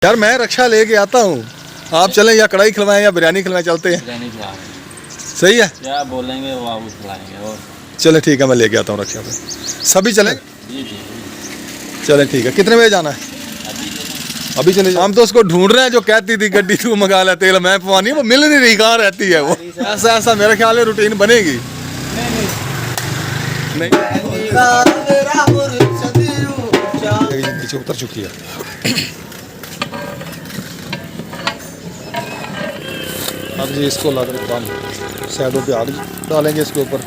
यार मैं रक्षा लेके आता हूँ, आप चलें या कढ़ाई खिलवाएं या बिरयानी खिलवाएं, चलते हैं। बिरयानी खिलाएंगे। सही है, क्या बोलेंगे वो आप खिलाएंगे। और चले ठीक है, मैं लेके आता हूँ रक्षा पे। सभी चलें? जी जी चलें ठीक है। कितने बजे जाना है? अभी चले जाओ। हम तो उसको ढूंढ रहे हैं जो कहती थी गड्डी तू मंगा ले, तेल मैं पवानी, वो मिल नहीं रही, कहाँ रहती है वो। ऐसा ऐसा मेरे ख्याल है रूटीन बनेगी। नहीं नीचे उतर चुकी है। अब जी इसको ला कर साइडों पे आग डालेंगे इसके ऊपर।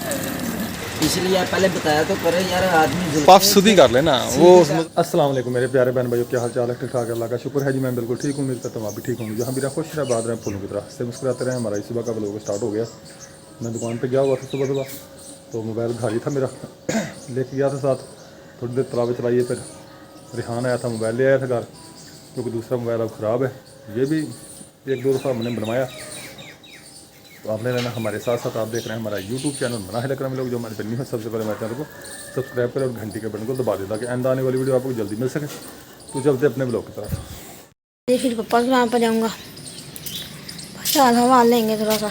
इसलिए पहले बताया तो करे यार, आदमी पफ सुधी कर लेना वो। अस्सलाम वालेकुम मेरे प्यारे बहन भाइयों, क्या हाल चाल है? ठीक ठाक, अल्लाह का शुक्र है जी, मैं बिल्कुल ठीक हूँ। उम्मीद करता हूँ आप भी ठीक होंगे। जहाँ भी रहा खुश रहे, बात रहे, फूलों की तरह से मुस्कुराते रहे। हमारा इस सुबह का ब्लॉग स्टार्ट हो गया। मैं दुकान पर गया हुआ था सुबह सुबह, तो मोबाइल घारी था मेरा, लेके गया था साथ। थोड़ी देर तलावे चलाइए, फिर रिहान आया था, मोबाइल ले आया था घर, क्योंकि दूसरा मोबाइल अब ख़राब है। ये भी एक दो दफ़ा हमने बनवाया। तो आपने रहना हमारे साथ साथ। आप देख रहे हैं हमारा यूट्यूब चैनल बना है, लेकर हम लोग जो हमारे चैनल है, सबसे पहले हमारे चैनल को सब्सक्राइब करें और घंटी के बटन को दबा दें, ताकि आने वाली वीडियो आपको जल्दी मिल सके। तो चलते अपने ब्लॉग की तरफ। फिर पापा की दुकान पर जाऊँगा, शायद हवा लेंगे थोड़ा सा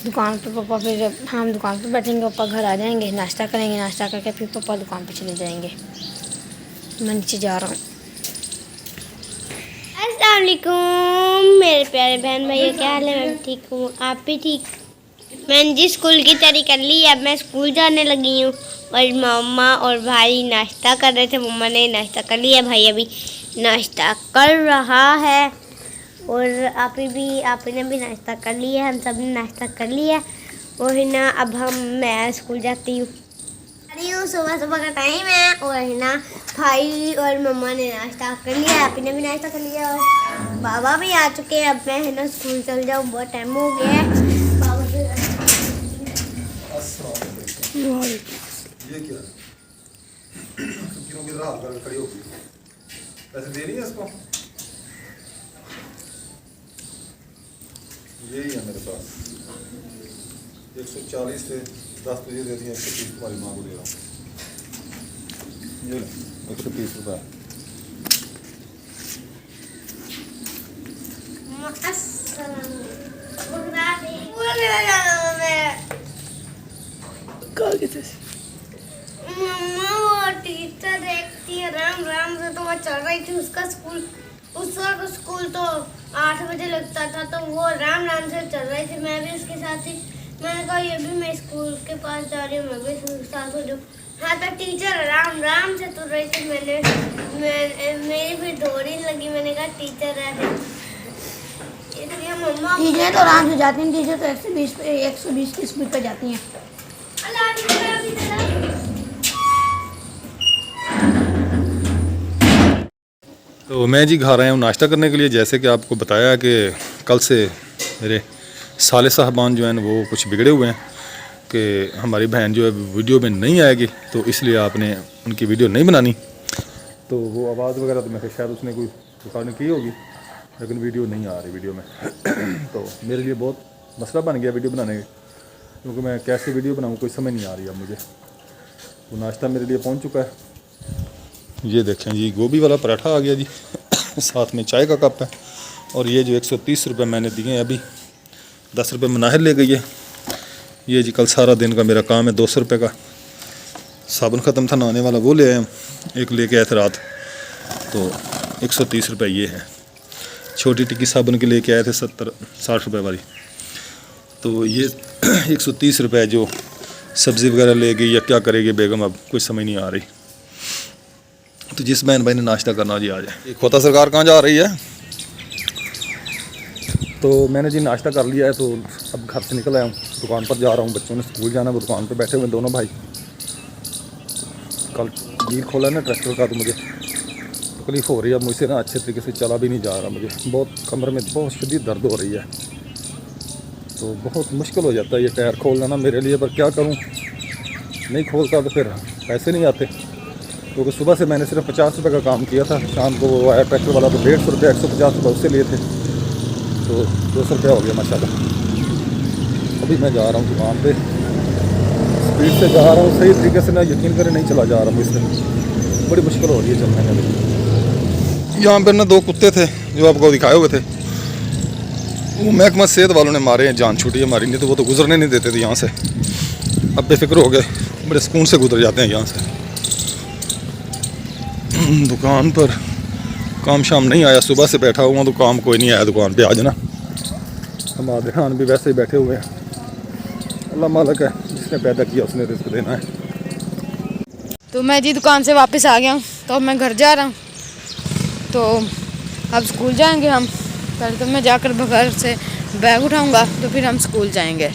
दुकान पर। पापा फिर हम दुकान पर बैठेंगे, पापा घर आ जाएंगे, नाश्ता करेंगे, नाश्ता करके फिर पापा दुकान पर चले जाएंगे। मैं नीचे जा रहा हूँ। अस्सलाम वालेकुम मेरे प्यारे बहन भाइयों, क्या हाल है? मैं ठीक हूँ, आप भी ठीक? मैंने जी स्कूल की तैयारी कर ली, अब मैं स्कूल जाने लगी हूँ। और मम्मा और भाई नाश्ता कर रहे थे, मम्मा ने नाश्ता कर लिया, भाई अभी नाश्ता कर रहा है। और आपने भी नाश्ता कर लिया, हम सब ने नाश्ता कर लिया। और है ना, अब मैं स्कूल जाती हूँ। सुबह सुबह का टाइम है, और है ना भाई और मम्मा ने नाश्ता कर लिया, आप ने भी नाश्ता कर लिया, और बाबा भी आ चुके हैं। अब मैं है ना स्कूल चल जाऊँ, बहुत टाइम हो गया है। बाबा ये क्या खड़ी होगी? पैसे दे रही है इसको? यही है मेरे पास 140 से 10 तुझे दे दिए, 130 तुम्हारी माँ को दे रहा हूँ। ये 130 रुपये। मम्मा वो टीचर देखती है, राम राम से तो वो चल रही थी उसका स्कूल। उस वक्त स्कूल तो 8 बजे लगता था, तो वो राम राम से चल रही थी, मैं भी उसके साथ थी। मैंने कहा ये भी मैं स्कूल के पास जा रही हूँ, मैं भी उसके साथ हो जाऊँ। हाँ तो टीचर राम राम से तुर रही थी, मेरी भी दौड़ी लगी, मैंने कहा टीचर है। इसलिए मम्मा टीचर तो आराम से जाती हैं, टीचर तो 120 की स्पीड पर जाती हैं। तो मैं जी घर आया हूँ नाश्ता करने के लिए। जैसे कि आपको बताया कि कल से मेरे साले साहबान जो हैं वो कुछ बिगड़े हुए हैं कि हमारी बहन जो है वीडियो में नहीं आएगी, तो इसलिए आपने उनकी वीडियो नहीं बनानी। तो वो आवाज़ वगैरह तो मैं शायद उसने कोई रिकॉर्डिंग की होगी, लेकिन वीडियो नहीं आ रही वीडियो में। तो मेरे लिए बहुत मसला बन गया वीडियो बनाने का, क्योंकि मैं कैसे वीडियो बनाऊँ कोई समझ नहीं आ रही अब मुझे। तो नाश्ता मेरे लिए पहुँच चुका है। ये देखें जी, गोभी वाला पराठा आ गया जी, साथ में चाय का कप है। और ये जो 130 रुपये मैंने दिए हैं, अभी 10 रुपये मनाहिर ले गई है। ये जी कल सारा दिन का मेरा काम है। 200 रुपये का साबुन ख़त्म था नहाने वाला, वो ले आए हम, एक लेके आए थे रात, तो 130 रुपये ये है। छोटी टिक्की साबुन की लेके आए थे 60 रुपये वाली, तो ये 130 रुपये जो सब्ज़ी वगैरह ले गई या क्या करेगी बेगम, अब कुछ समझ नहीं आ रही। तो जिस बहन भाई ने नाश्ता करना जी आ जाए। खोता सरकार कहाँ जा रही है? तो मैंने जी नाश्ता कर लिया है, तो अब घर से निकल आया हूँ, दुकान पर जा रहा हूँ। बच्चों ने स्कूल जाना, वो दुकान पर बैठे हुए दोनों भाई। कल डील खोला ना ट्रैक्टर का, तो मुझे तकलीफ़ हो रही है। अब मुझसे ना अच्छे तरीके से चला भी नहीं जा रहा, मुझे बहुत कमर में बहुत शदीद दर्द हो रही है। तो बहुत मुश्किल हो जाता है ये टायर खोलना ना मेरे लिए, पर क्या करूँ, नहीं खोलता तो फिर पैसे नहीं आते। क्योंकि सुबह से मैंने सिर्फ 50 रुपये का काम किया था, शाम को वो आया ट्रैक्टर वाला तो 150 रुपये 150 रुपये उससे लिए थे, तो 200 रुपया हो गया माशाल्लाह। अभी मैं जा रहा हूँ दुकान पे, स्पीड से जा रहा हूँ, सही तरीके से ना यकीन करें नहीं चला जा रहा मुझसे, बड़ी मुश्किल हो रही है चलने में। यहाँ पर ना 2 कुत्ते थे जो आपको दिखाए हुए थे, वो महकमा सेहत वालों ने मारे हैं, जान छूटी है हमारी, नहीं तो वो तो गुजरने नहीं देते थे यहाँ से। अब बेफिक्र हो गए, बड़े सुकून से गुजर जाते हैं यहाँ से। दुकान पर काम शाम नहीं आया, सुबह से बैठा हुआ तो काम कोई नहीं आया दुकान पे आज ना। हमारे खान भी वैसे ही बैठे हुए हैं। अल्लाह मालिक है, जिसने पैदा किया उसने रिस्क देना है। तो मैं जी दुकान से वापस आ गया हूँ, तो अब मैं घर जा रहा हूँ। तो अब स्कूल जाएंगे हम। पहले तो मैं जाकर घर से बैग उठाऊँगा, तो फिर हम स्कूल जाएंगे।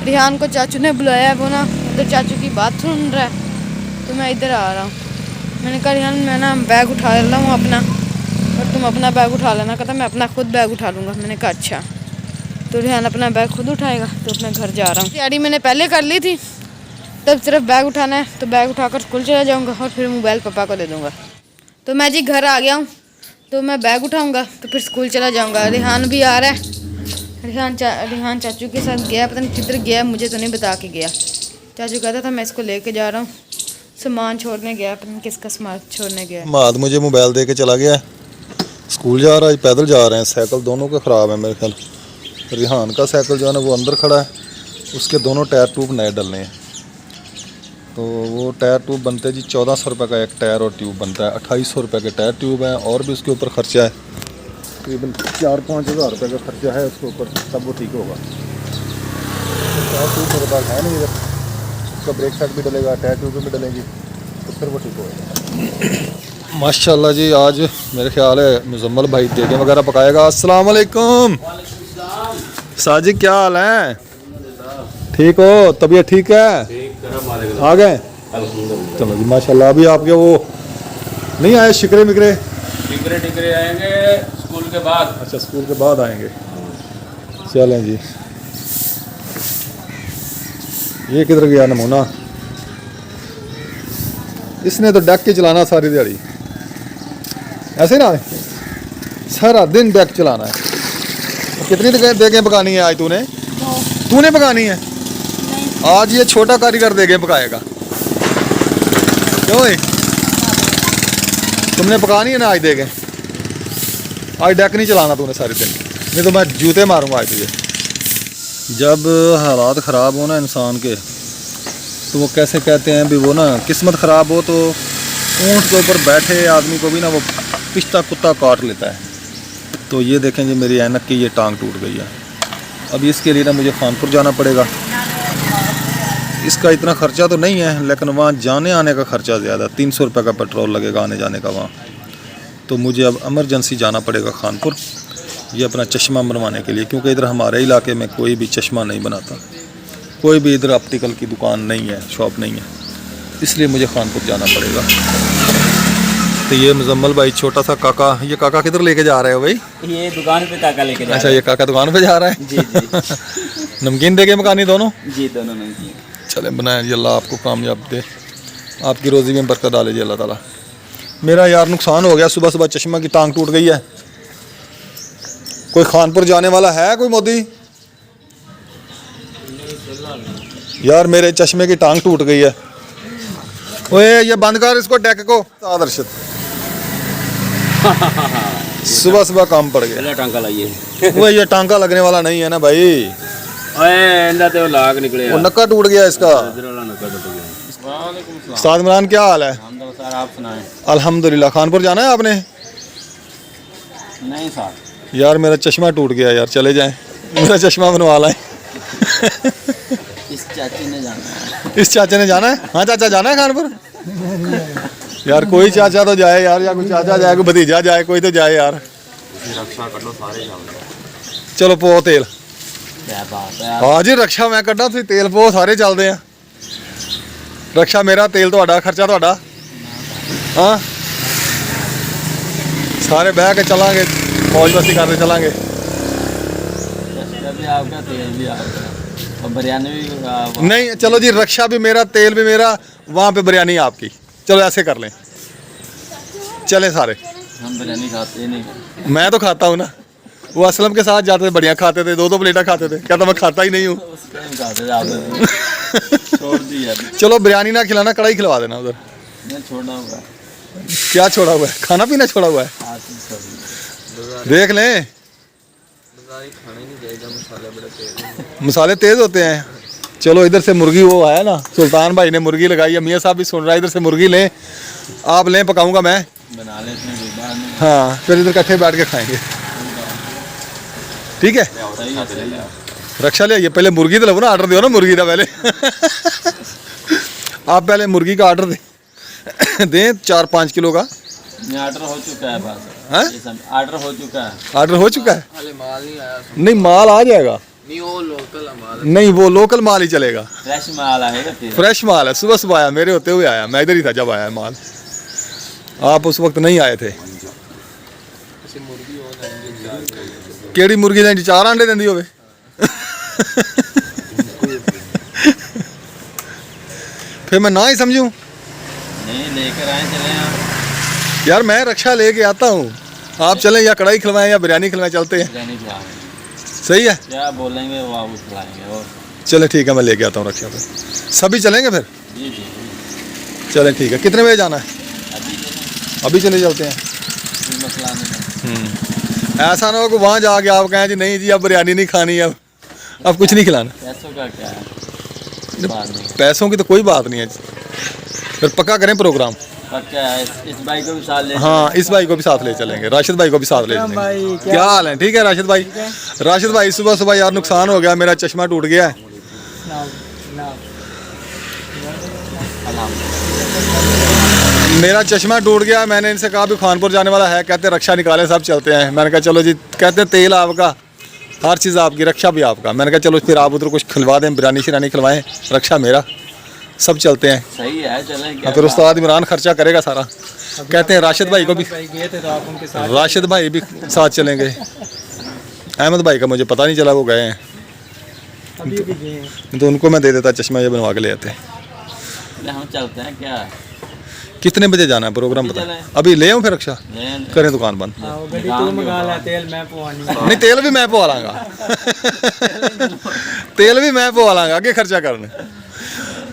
रिहान को चाचू ने बुलाया है, वो ना उधर चाचू की बात सुन रहा है, तो मैं इधर आ रहा हूँ। मैंने कहा रिहान मैं ना बैग उठा रहा हूँ अपना, और तुम अपना बैग उठा लेना। कहता मैं अपना खुद बैग उठा लूँगा। मैंने कहा अच्छा। तो रिहान अपना बैग खुद उठाएगा, तो अपने घर जा रहा हूँ। तैयारी मैंने पहले कर ली थी, तब सिर्फ बैग उठाना है, तो बैग उठाकर स्कूल चला जाऊँगा और फिर मोबाइल पापा को दे दूँगा। तो मैं जी घर आ गया हूँ, तो मैं बैग उठाऊँगा तो फिर स्कूल चला जाऊँगा। रिहान भी आ रहा है। रिहान चाचू के साथ गया, पता नहीं किधर गया, मुझे तो नहीं बता के गया। चाचू कहता था मैं इसको लेके जा रहा हूँ, सामान छोड़ने गया, पता नहीं किसका सामान छोड़ने गया। माद मुझे मोबाइल दे के चला गया, स्कूल जा रहा है, पैदल जा रहे हैं। साइकिल दोनों के ख़राब है मेरे ख्याल। रिहान का साइकिल जो है ना वो अंदर खड़ा है, उसके दोनों टायर ट्यूब नए डलने हैं। तो वो टायर ट्यूब बनते हैं जी 1400 रुपये का एक टायर और ट्यूब बनता है। 2800 रुपये के टायर ट्यूब है, और भी उसके ऊपर ख़र्चा है, तकरीबन 4-5 हज़ार रुपये का खर्चा है उसके ऊपर, तब वो ठीक होगा। टायर ट्यूब मेरे पास है नहीं इधर, उसका ब्रेक शैक भी डलेगा, टायर ट्यूब भी डलेंगी, तो फिर वो ठीक होगा। माशाल्लाह जी, आज मेरे ख्याल है मुजम्मल भाई देगे वगैरह पकाएगा। अस्सलाम वालेकुम साजिद, क्या हाल है? ठीक हो? तबीयत ठीक है? आ गए? चलो जी माशाल्लाह। अभी आपके वो नहीं आए शिकरे मिकरे? टिकरे आएंगे स्कूल के बाद। अच्छा, स्कूल के बाद आएंगे। चलें जी। ये किधर गया नमूना? इसने तो डेक के चलाना सारी दिहाड़ी, ऐसे ना सारा दिन डेक चलाना है। कितनी देगें पकानी है आज तूने पकानी है? आज ये छोटा कारीगर देगें पकाएगा। क्यों भाई, तुमने पकानी है ना आज देगें? आज डेक नहीं चलाना तूने सारे दिन, नहीं तो मैं जूते मारूंगा आज तुझे। जब हालात ख़राब हो ना इंसान के, तो वो कैसे कहते हैं भी वो ना किस्मत ख़राब हो तो ऊँट के ऊपर बैठे आदमी को भी ना वो पिछता कुत्ता काट लेता है। तो ये देखें जी, मेरी ऐनक की ये टांग टूट गई है। अब इसके लिए ना मुझे खानपुर जाना पड़ेगा। इसका इतना ख़र्चा तो नहीं है, लेकिन वहाँ जाने आने का ख़र्चा ज़्यादा, 300 रुपये का पेट्रोल लगेगा आने जाने का वहाँ। तो मुझे अब इमरजेंसी जाना पड़ेगा खानपुर, ये अपना चश्मा बनवाने के लिए, क्योंकि इधर हमारे इलाके में कोई भी चश्मा नहीं बनाता, कोई भी इधर ऑप्टिकल की दुकान नहीं है, शॉप नहीं है, इसलिए मुझे खानपुर जाना पड़ेगा। तो ये मुजम्मल भाई छोटा सा काका, ये काका किधर लेके जा रहे हो भाई? ये दुकान पे काका लेके जा अच्छा, ये काका दुकान पे जा रहा है। जी जी नमकीन देके मकानी दोनों? जी दोनों नमकीन। चले बनाए जी, अल्लाह आपको कामयाब दे, आपकी रोज़ी में बरकत डाले जी अल्लाह ताला। मेरा यार नुकसान हो गया, सुबह सुबह चश्मा की टांग टूट गई है। कोई खानपुर जाने वाला है कोई मोदी? यार मेरे चश्मे की टांग टूट गई है। ओए ये बंद कर इसको, डेक को। आदर्शत सुबह सुबह काम पड़ गया। टांका लाइए। वो ये टांका लगने वाला नहीं है ना भाई, तो लाग निकले वो नक्का टूट गया इसका। उस्ताद इमरान, क्या हाल है? सर आप सुनाएं। अल्हम्दुलिल्लाह। खानपुर जाना है आपने? नहीं सर। यार मेरा चश्मा टूट गया यार, चले जाएं, मेरा चश्मा बनवा लाएं। इस चाची ने जाना है। इस चाचा ने जाना है? हाँ चाचा जाना है खानपुर। यार कोई चाचा तो जाए यार, या कोई चाचा जाए, कोई भतीजा जाए, कोई तो जाए यार। रक्षा कर लो सारे। चलो पो तेल। क्या बात है। हाँ जी, रक्षा मैं कड्डा, तुसीं तेल पो, सारे चलते हैं। रक्षा मेरा, तेल ਤੁਹਾਡਾ, खर्चा ਤੁਹਾਡਾ। हाँ सारे बह के चलांगे, मौज मस्ती करते चलांगे। भी आपका तेल भी आपका और बिरयानी भी नहीं चलो जी, रक्षा भी मेरा, तेल भी मेरा, वहाँ पे बिरयानी आपकी। चलो ऐसे कर लें, चले सारे। हम बिरयानी खाते नहीं। मैं तो खाता हूँ ना, वो असलम के साथ जाते थे, बढ़िया खाते थे, 2-2 प्लेटा खाते थे। कहता मैं खाता ही नहीं हूँ। छोड़ दिया। चलो बिरयानी ना खिलाना, कढ़ाई खिलवा देना उधर। छोड़ा हुआ। क्या छोड़ा हुआ है? खाना पीना छोड़ा हुआ है। आज छोड़ देख लें, मसाले तेज होते हैं। चलो इधर से मुर्गी वो आया ना, सुल्तान भाई ने मुर्गी लगाई है, मियाँ साहब भी सुन रहा है, इधर से मुर्गी लें, आप लें, पकाऊंगा मैं। बना ले इसमें कोई बात नहीं। हाँ, फिर इधर इकट्ठे बैठ के खाएंगे, ठीक है। सही है, सही है। रक्षा ले आइए, पहले मुर्गी तो लो ना, ऑर्डर दो ना मुर्गी का पहले। आप पहले मुर्गी का ऑर्डर दें 4-5 किलो का। ये ऑर्डर हो चुका है बस। हैं? ये सब ऑर्डर हो चुका है। ऑर्डर हो चुका है? हाले माल नहीं आया। नहीं, माल आ जाएगा। नहीं वो लोकल माल। नहीं, वो लोकल माल ही चलेगा, फ्रेश माल आएगा फिर। फ्रेश माल है। सुबह सुबह आया, मेरे होते हुए आया, मैं इधर ही था जब आया माल, आप उस वक्त नहीं आए थे। केड़ी मुर्गी दें 4 अंडे देंदी होवे। फिर मैं ना ही समझूं नहीं लेकर आए, चले आप। यार, मैं रक्षा लेके आता हूँ, आप चलें या कढ़ाई खिलवाएं या बिरयानी खिलवाएं, चलते हैं। बिरयानी खिलाएंगे, सही है, क्या बोलेंगे वो आप खिलाएंगे। और चले ठीक है, मैं लेके आता हूँ रक्षा पे। सभी चलेंगे फिर? जी जी, चलें ठीक है। कितने बजे जाना है? अभी चलें, अभी चले चलते हैं। कोई मसला नहीं। ऐसा ना हो कि वहाँ जाके आप कहें जी नहीं जी अब बिरयानी नहीं खानी, अब कुछ नहीं खिलाना। पैसों का क्या है, बात नहीं। पैसों की तो कोई बात नहीं है, फिर पक्का करें प्रोग्राम। पर क्या है, इस भाई को भी साथ ले। हाँ, इस भाई को भी साथ ले चलेंगे, राशिद भाई को भी साथ ले चलेंगे। क्या हाल है? ठीक है राशिद भाई। राशिद भाई, सुबह सुबह यार नुकसान हो गया, मेरा चश्मा टूट गया है। मेरा चश्मा टूट गया, मैंने इनसे कहा भी खानपुर जाने वाला है, कहते रक्षा निकालें, सब चलते हैं। मैंने कहा चलो जी, कहते तेल आपका, हर चीज़ आपकी, रक्षा भी आपका। मैंने कहा चलो फिर आप उधर कुछ खिलवा दें, बिरयानी शिरानी खिलवाएं, रक्षा मेरा, सब चलते हैं। सही है, चलें। क्या फिर उस्ताद इमरान खर्चा करेगा सारा। कहते हैं राशिद भाई को भी, गए थे तो आप उनके साथ राशिद भाई भी साथ चलेंगे। अहमद भाई का मुझे पता नहीं चला, वो गए हैं, अभी भी गए हैं। तो उनको मैं दे देता चश्मा, ये बनवा के ले आते। हम चलते हैं क्या। कितने बजे जाना है प्रोग्राम बता? चलें। अभी ले आऊँ फिर रक्षा, लें। करें दुकान बंद? हाँ, वो गड्डी तू मंगा ला, तेल मैं पवानी। नहीं, तेल भी मैं पवा लांगा। तेल भी मैं पवा लांगा, आगे खर्चा करने।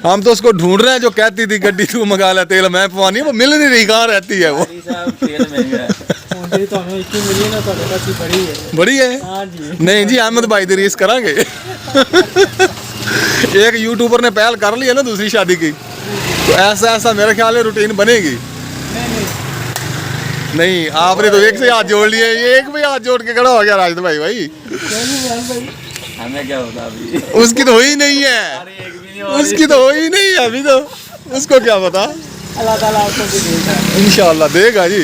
हम तो उसको ढूंढ रहे हैं जो कहती थी गड्डी तू मंगा ला, तेल मैं पवानी, वो मिल नहीं रही, कहाँ रहती है वो। तेल महंगा है। मुझे तो हमें इतनी मिली ना, तो बस ही बड़ी है। बड़ी है? हाँ जी। नहीं जी, अहमद भाई दी रीस करांगे। एक यूट्यूबर ने पहल कर ली है ना दूसरी शादी की, तो ऐसा ऐसा मेरे ख्याल है रूटीन बनेगी। नहीं, आपने तो एक से हाथ जोड़ लिए, ये एक भी हाथ जोड़ के खड़ा हो गया राशिद भाई। हमें क्या होता अभी। उसकी तो हो ही नहीं है, उसकी तो हो ही नहीं है अभी, तो उसको क्या पता। अल्लाह ताला आपको भी देगा, इंशाल्लाह देगा जी,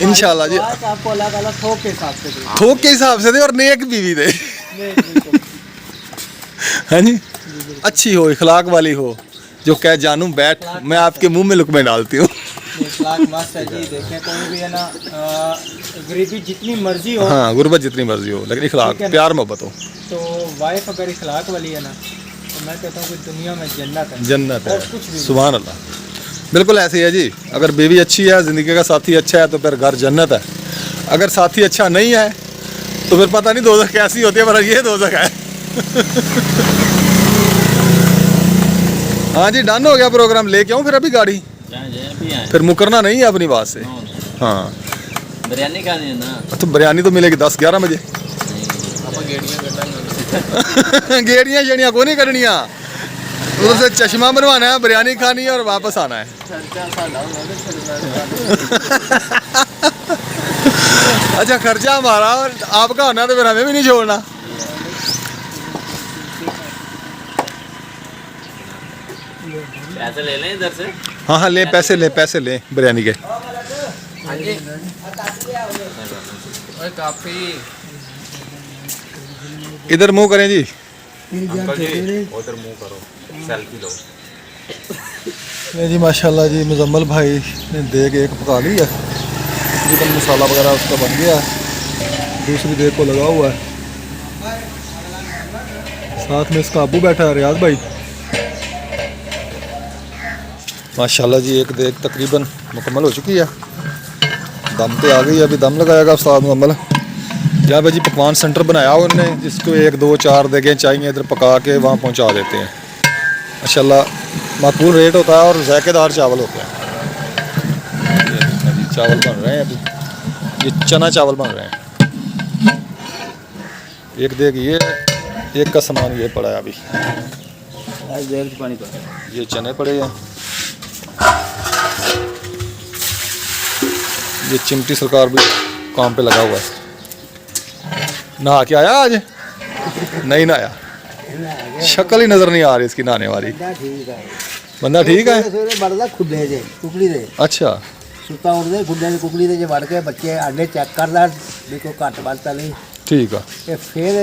इंशाल्लाह जी। आपको अल्लाह ताला थोक के हिसाब से देगा। थोक के हिसाब से दे और नेक बीवी दे। हाँ जी, अच्छी हो, इखलाक वाली हो, जो कह जानू बैठ, मैं आपके मुंह में लुकमे डालती हूँ। इखलाक मस्त है जी। देखें कोई भी है ना, गरीबी जितनी मर्जी हो, हाँ, गुर्बत जितनी मर्जी हो, लेकिन इखलाक, प्यार मोहब्बत हो, तो वाइफ अगर इखलाक वाली है ना, तो मैं कहता हूँ कि दुनिया में जन्नत है। जन्नत है। और कुछ भी सुभान अल्लाह, बिल्कुल ऐसे ही है जी। अगर बीवी अच्छी है, ज़िंदगी का साथी अच्छा है, तो फिर घर जन्नत है। अगर साथी अच्छा नहीं है तो फिर पता नहीं दोज़ख कैसी होती है, पर ये दोज़ख है। हाँ जी, डन हो गया प्रोग्राम, लेके आऊँ फिर अभी गाड़ी, फिर मुकरना नहीं है अपनी बात से। हाँ, बिरयानी खानी है ना, तो बिरयानी तो मिलेगी 10-11 बजे। गेड़ियाँ शेड़ियाँ को नहीं करनिया, उधर से चश्मा बनवाना है, बिरयानी खानी है और वापस आना है। अच्छा, खर्चा हमारा और आपका होना, तो फिर हमें भी नहीं छोड़ना। पैसे ले लें इधर से। हाँ हाँ, ले पैसे ले, पैसे ले बिरयानी के। काफी इधर मुंह करें जी, उधर मुंह करो, सेल्फी लो। ये जी माशाल्लाह जी, मुजम्मल भाई ने देग एक पका ली है, तकरीबन मसाला वगैरह उसका बन गया है, दूसरी देग को लगा हुआ है, साथ में इसका अबू बैठा है रियाज भाई। माशाल्लाह जी, एक देग तकरीबन मुकम्मल हो चुकी है, दम पे आ गई है, अभी दम लगाएगा उस्ताद मुकम्मल। यहाँ पे जी पकवान सेंटर बनाया उन्होंने, जिसको 1, 2, 4 देगें चाहिए, इधर पका के वहाँ पहुँचा देते हैं। माशाल्लाह माकूल रेट होता है और ज़ायकेदार चावल होते हैं। चावल बन रहे हैं अभी, ये चना चावल बन रहे हैं। एक देख ये, एक का सामान ये पड़ा है अभी, पानी पर ये चने पड़े हैं, ये चिमटी सरकार भी काम पे लगा हुआ है। नहा के आया आज? नहीं नहाया, शक्ल ही नजर नहीं आ रही इसकी नहाने वाली। ठीक है बंदा ठीक है। ਸਵੇਰੇ ਵੜਦਾ ਖੁੱਡੇ ਜੇ ਕੁਕੜੀ ਦੇ अच्छा ਸੁੱਤਾ ਉੱਠਦੇ ਖੁੱਡੇ ਦੀ ਕੁਕੜੀ ਦੇ ਜੇ ਵੜ ਕੇ ਬੱਚੇ ਆਂਡੇ ਚੈੱਕ ਕਰਦਾ ਵੀ ਕੋਈ ਘੱਟ ਵੱਧ ਤਾਂ ਨਹੀਂ ठीक है, ਤੇ ਫਿਰ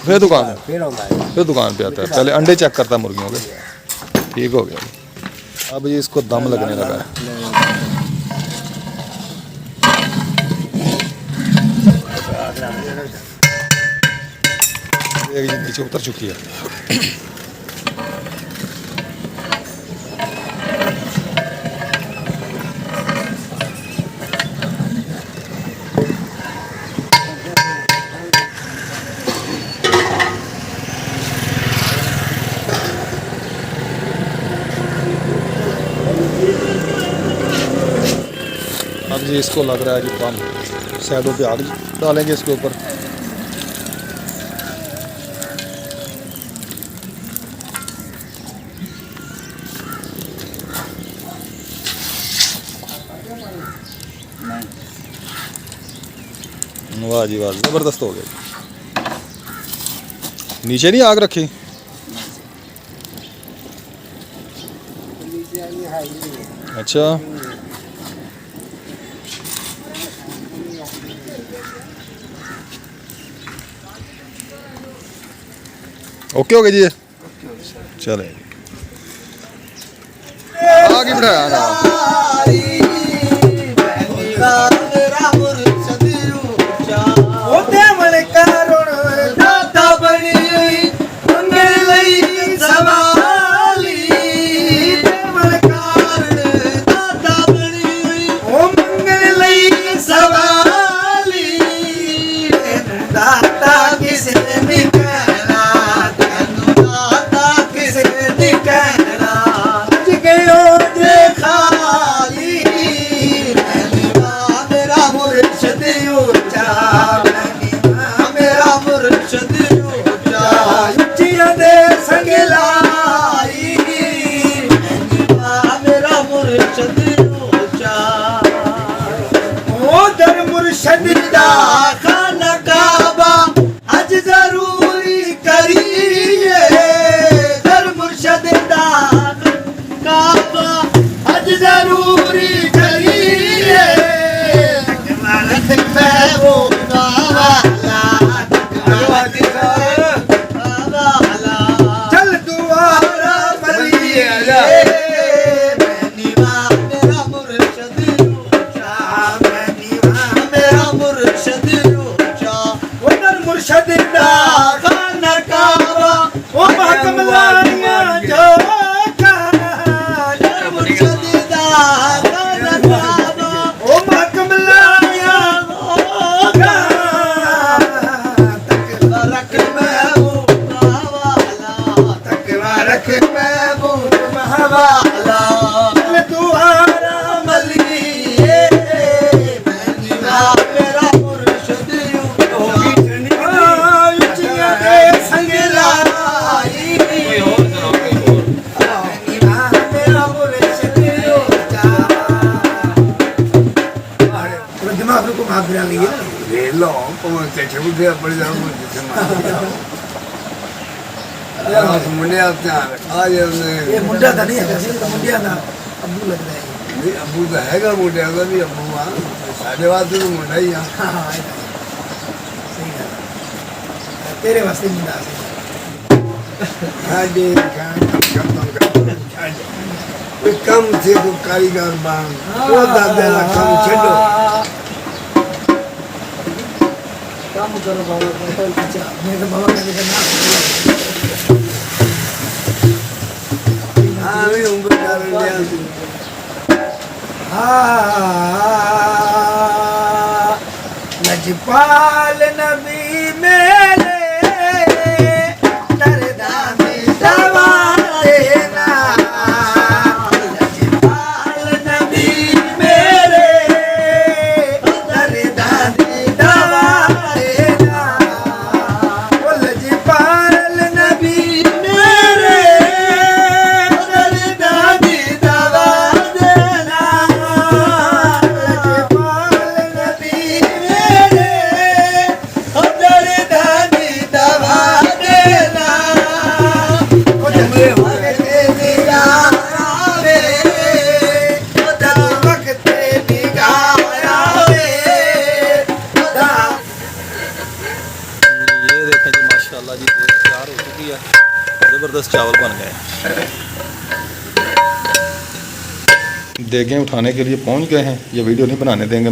फिर दुकान है, ਫਿਰ आਉਂਦਾ है फिर दुकान पे आता है। पहले अंडे चेक करता है मुर्गियों के। ठीक हो गया। अब ये इसको दम लगने लगा है। ये नीचे उतर चुकी है। अब जी इसको लग रहा है कि दम, साइडों पे आग डालेंगे इसके ऊपर। वाह जी वाह, जबरदस्त हो गया। नीचे नहीं आग रखी? अच्छा ओके हो गया जी। चले आगे बिठाया ना। ਮੁੰਡਾ ਤਾਂ ਨਹੀਂ ਹੈਗਾ ਸੀ, ਮੁੰਡਿਆਂ ਦਾ ਅੱਬੂ ਲੱਗਦਾ ਹੈ। ਨਹੀਂ ਅੱਬੂ ਤਾਂ ਹੈਗਾ, ਮੁੰਡਿਆਂ ਦਾ ਵੀ ਅੱਬੂ ਆ, ਸਾਡੇ ਵਾਸਤੇ ਤਾਂ ਮੁੰਡਾ ਹੀ ਆ। ਹਾਂ ਸਹੀ ਗੱਲ ਤੇਰੇ ਵਾਸਤੇ ਮੁੰਡਾ ਸੀ। ਸਾਡੇ ਕੋਈ ਕੰਮ ਸੇ ਕੋ ਕਾਰੀਗਰ ਬਣ, ਉਹ ਦਾਦੇ ਦਾ ਕੰਮ ਛੱਡੋ। ਕੰਮ ਕਰੋ ਬਾਬਾ, ਕੋਈ ਪਿੱਛਾ ਮੇਰੇ ਬਾਬਾ ਕਹਿੰਦੇ ਕਿ ਨਾ ਹਾਂ ਵੀ ਉਮਰ ਕਰ ਲਿਆ ਸੀ। लजपाल नबी मेरे दरदानी दवा देना। लजपाल नबी मेरे माशाल्लाह जी देग तैयार हो चुकी है, ज़बरदस्त चावल बन गए। देगें उठाने के लिए पहुंच गए हैं, ये वीडियो नहीं बनाने देंगे।